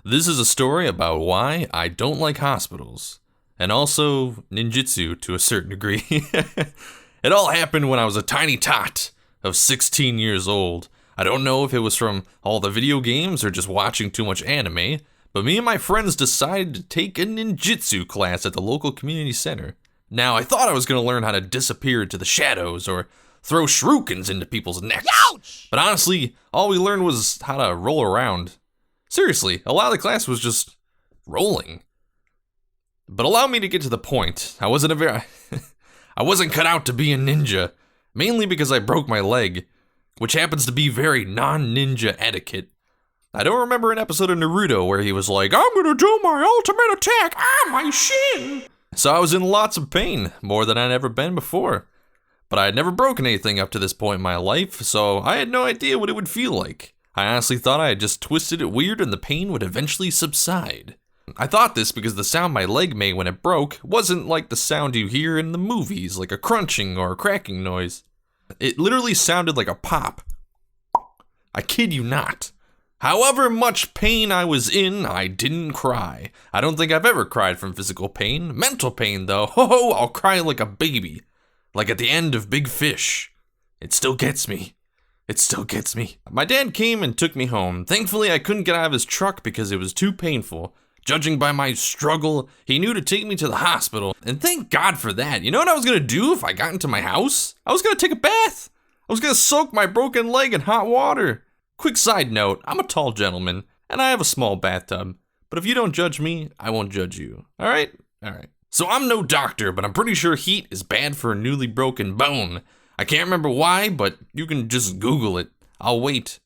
This is a story about why I don't like hospitals, and also ninjutsu to a certain degree. It all happened when I was a tiny tot of 16 years old. I don't know if it was from all the video games or just watching too much anime, but me and my friends decided to take a ninjutsu class at the local community center. Now, I thought I was going to learn how to disappear into the shadows or throw shurikens into people's necks. Ouch! But honestly, all we learned was how to roll around. Seriously, a lot of the class was just rolling. But allow me to get to the point. I wasn't cut out to be a ninja, mainly because I broke my leg, which happens to be very non-ninja etiquette. I don't remember an episode of Naruto where he was like, "I'm gonna do my ultimate attack, my shin!" So I was in lots of pain, more than I'd ever been before. But I had never broken anything up to this point in my life, so I had no idea what it would feel like. I honestly thought I had just twisted it weird and the pain would eventually subside. I thought this because the sound my leg made when it broke wasn't like the sound you hear in the movies, like a crunching or a cracking noise. It literally sounded like a pop. I kid you not. However much pain I was in, I didn't cry. I don't think I've ever cried from physical pain. Mental pain though, ho, I'll cry like a baby. Like at the end of Big Fish. It still gets me. It still gets me. My dad came and took me home. Thankfully, I couldn't get out of his truck because it was too painful. Judging by my struggle, he knew to take me to the hospital. And thank God for that. You know what I was gonna do if I got into my house? I was gonna take a bath. I was gonna soak my broken leg in hot water. Quick side note, I'm a tall gentleman, and I have a small bathtub. But if you don't judge me, I won't judge you. Alright? Alright. So I'm no doctor, but I'm pretty sure heat is bad for a newly broken bone. I can't remember why, but you can just Google it. I'll wait.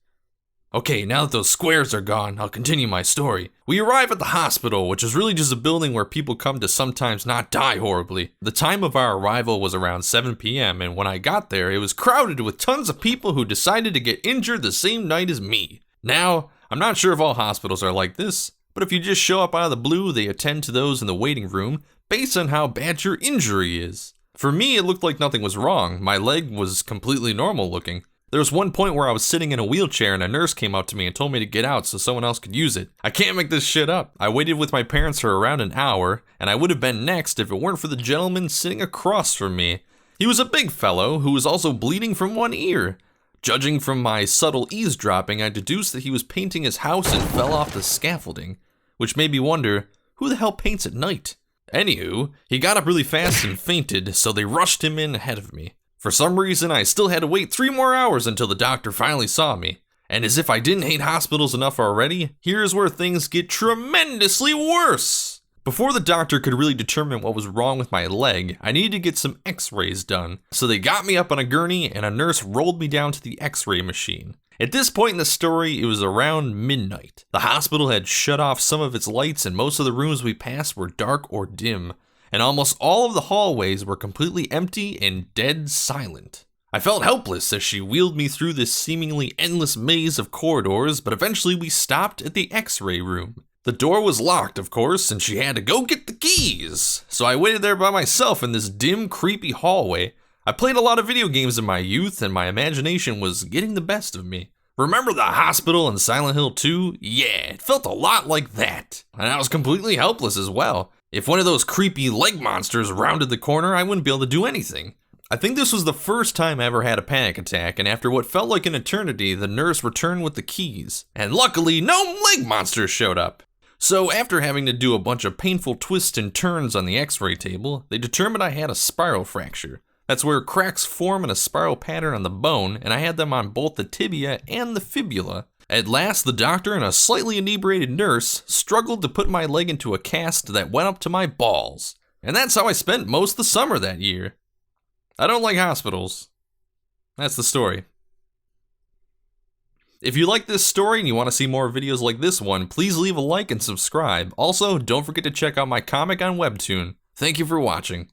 Okay, now that those squares are gone, I'll continue my story. We arrive at the hospital, which is really just a building where people come to sometimes not die horribly. The time of our arrival was around 7 p.m., and when I got there, it was crowded with tons of people who decided to get injured the same night as me. Now, I'm not sure if all hospitals are like this, but if you just show up out of the blue, they attend to those in the waiting room based on how bad your injury is. For me, it looked like nothing was wrong. My leg was completely normal looking. There was one point where I was sitting in a wheelchair and a nurse came up to me and told me to get out so someone else could use it. I can't make this shit up. I waited with my parents for around an hour, and I would have been next if it weren't for the gentleman sitting across from me. He was a big fellow who was also bleeding from one ear. Judging from my subtle eavesdropping, I deduced that he was painting his house and fell off the scaffolding, which made me wonder, who the hell paints at night? Anywho, he got up really fast and fainted, so they rushed him in ahead of me. For some reason, I still had to wait 3 more hours until the doctor finally saw me. And as if I didn't hate hospitals enough already, here's where things get tremendously worse. Before the doctor could really determine what was wrong with my leg, I needed to get some x-rays done. So they got me up on a gurney and a nurse rolled me down to the x-ray machine. At this point in the story, it was around midnight. The hospital had shut off some of its lights and most of the rooms we passed were dark or dim. And almost all of the hallways were completely empty and dead silent. I felt helpless as she wheeled me through this seemingly endless maze of corridors, but eventually we stopped at the x-ray room. The door was locked, of course, and she had to go get the keys. So I waited there by myself in this dim, creepy hallway. I played a lot of video games in my youth, and my imagination was getting the best of me. Remember the hospital in Silent Hill 2? Yeah, it felt a lot like that. And I was completely helpless as well. If one of those creepy leg monsters rounded the corner, I wouldn't be able to do anything. I think this was the first time I ever had a panic attack, and after what felt like an eternity, the nurse returned with the keys. And luckily, no leg monsters showed up. So after having to do a bunch of painful twists and turns on the x-ray table, they determined I had a spiral fracture. That's where cracks form in a spiral pattern on the bone, and I had them on both the tibia and the fibula. At last, the doctor and a slightly inebriated nurse struggled to put my leg into a cast that went up to my balls. And that's how I spent most of the summer that year. I don't like hospitals. That's the story. If you like this story and you want to see more videos like this one, please leave a like and subscribe. Also, don't forget to check out my comic on Webtoon. Thank you for watching.